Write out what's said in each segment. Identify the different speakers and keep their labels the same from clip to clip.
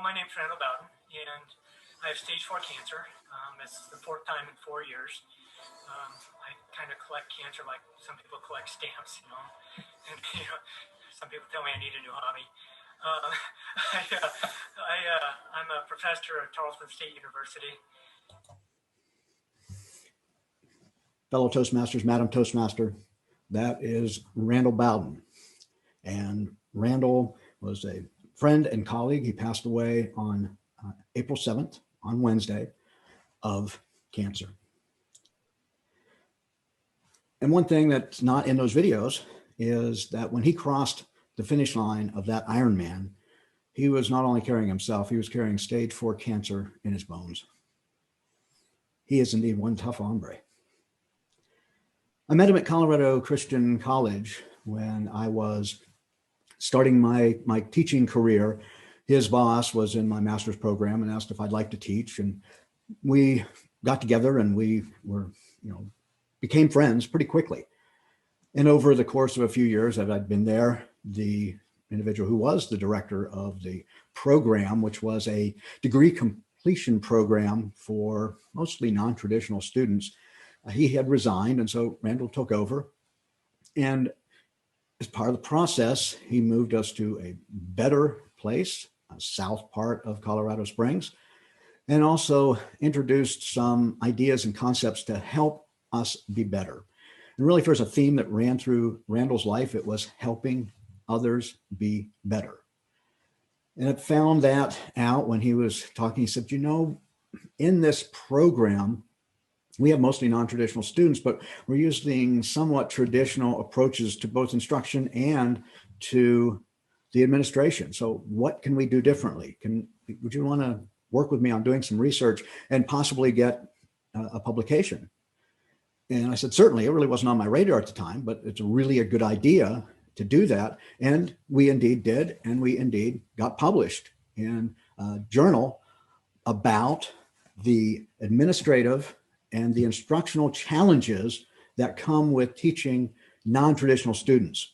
Speaker 1: my name's Randal Bowden, and I have stage 4 cancer. It's the 4th time in 4 years. I kind of collect cancer like some people collect stamps, you know. And some people tell me I need a new hobby. I'm a professor at Tarleton State University.
Speaker 2: Fellow Toastmasters, Madam Toastmaster, that is Randal Bowden. And Randal was a friend and colleague. He passed away on April 7th, on Wednesday, of cancer. And one thing that's not in those videos is that when he crossed the finish line of that Ironman, he was not only carrying himself, he was carrying stage 4 cancer in his bones. He is indeed one tough hombre. I met him at Colorado Christian College when I was starting my teaching career. His boss was in my master's program and asked if I'd like to teach. And we got together and we were, became friends pretty quickly. And over the course of a few years that I'd been there, the individual who was the director of the program, which was a degree completion program for mostly non-traditional students, he had resigned. And so Randal took over. And as part of the process, he moved us to a better place, a south part of Colorado Springs, and also introduced some ideas and concepts to help us be better. And really, if there's a theme that ran through Randal's life, it was helping others be better. And I found that out when he was talking. He said, in this program, we have mostly non-traditional students, but we're using somewhat traditional approaches to both instruction and to the administration. So what can we do differently? Would you want to work with me on doing some research and possibly get a publication? And I said, certainly. It really wasn't on my radar at the time, but it's really a good idea to do that. And we indeed did. And we indeed got published in a journal about the administrative and the instructional challenges that come with teaching non-traditional students.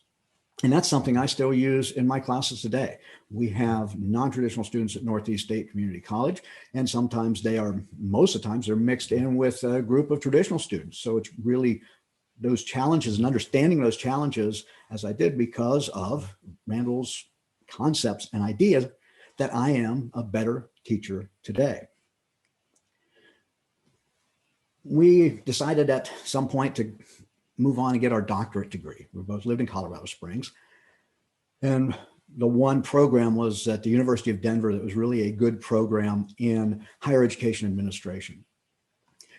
Speaker 2: And that's something I still use in my classes today. We have non-traditional students at Northeast State Community College, and most of the times they're mixed in with a group of traditional students. So it's really those challenges and understanding those challenges, as I did because of Randal's concepts and ideas, that I am a better teacher today. We decided at some point to move on and get our doctorate degree. We both lived in Colorado Springs. And the one program was at the University of Denver that was really a good program in higher education administration.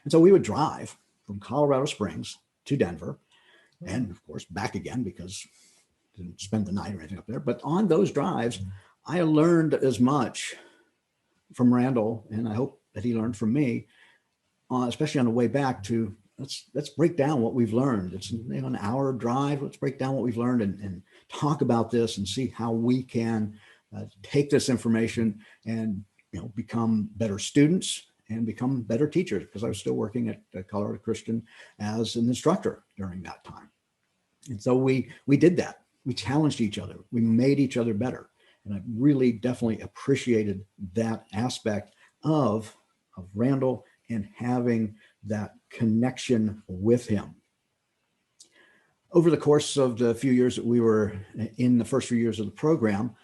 Speaker 2: And so we would drive from Colorado Springs to Denver and of course back again because I didn't spend the night or anything up there. But on those drives, I learned as much from Randal, and I hope that he learned from me, especially on the way back to let's break down what we've learned. It's an hour drive. Let's break down what we've learned and talk about this and see how we can take this information and become better students and become better teachers, because I was still working at Colorado Christian as an instructor during that time. And so we did that. We challenged each other. We made each other better. And I really definitely appreciated that aspect of Randal and having that connection with him. Over the course of the few years that we were in the first few years of the program,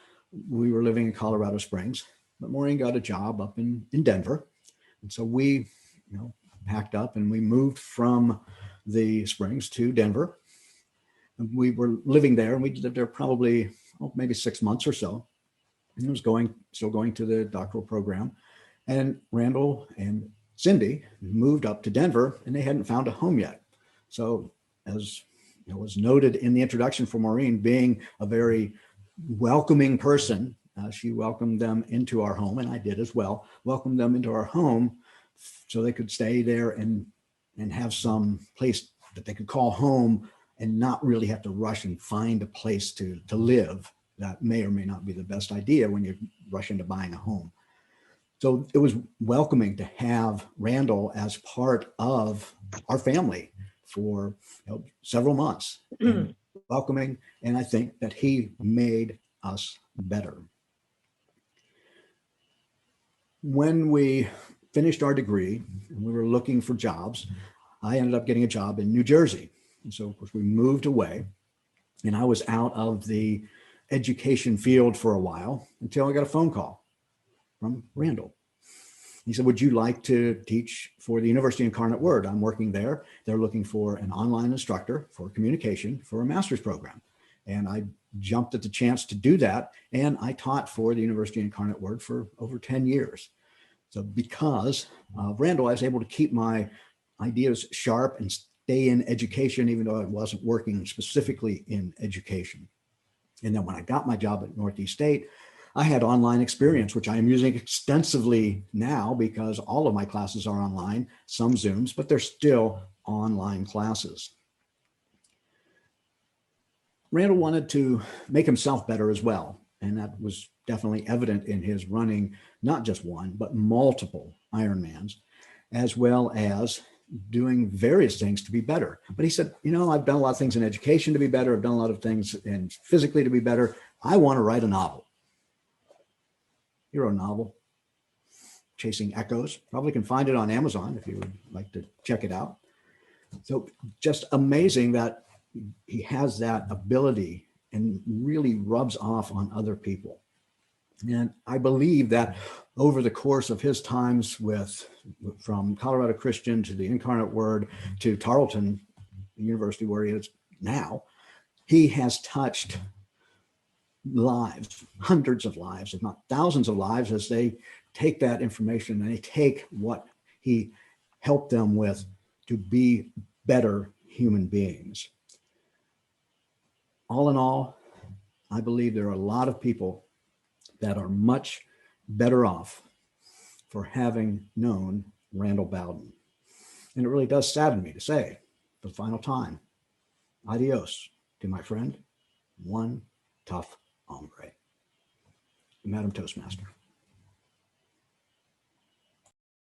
Speaker 2: we were living in Colorado Springs, but Maureen got a job up in Denver. And so we packed up and we moved from the Springs to Denver. And we were living there, and we lived there probably maybe 6 months or so. And I was still going to the doctoral program. And Randal and Cindy moved up to Denver, and they hadn't found a home yet. So as was noted in the introduction for Maureen, being a very welcoming person, she welcomed them into our home, and I did as well, welcomed them into our home so they could stay there and have some place that they could call home and not really have to rush and find a place to live. That may or may not be the best idea when you rush into buying a home. So it was welcoming to have Randal as part of our family for several months. Welcoming, and I think that he made us better. When we finished our degree and we were looking for jobs, I ended up getting a job in New Jersey. And so, of course, we moved away, and I was out of the education field for a while until I got a phone call from Randal. He said, would you like to teach for the University Incarnate Word? I'm working there. They're looking for an online instructor for communication for a master's program. And I jumped at the chance to do that. And I taught for the University Incarnate Word for over 10 years. So because of Randal, I was able to keep my ideas sharp and stay in education, even though I wasn't working specifically in education. And then when I got my job at Northeast State, I had online experience, which I am using extensively now because all of my classes are online, some Zooms, but they're still online classes. Randal wanted to make himself better as well. And that was definitely evident in his running not just one, but multiple Ironmans, as well as doing various things to be better. But he said, I've done a lot of things in education to be better. I've done a lot of things in physically to be better. I want to write a novel. He wrote a novel, Chasing Echoes. Probably can find it on Amazon if you would like to check it out. So just amazing that he has that ability and really rubs off on other people. And I believe that over the course of his times from Colorado Christian to the Incarnate Word to Tarleton University, where he is now, he has touched lives, hundreds of lives, if not thousands of lives, as they take that information and they take what he helped them with to be better human beings. All in all, I believe there are a lot of people that are much better off for having known Randal Bowden. And it really does sadden me to say, for the final time, adios to my friend, one tough hombre. Madam Toastmaster.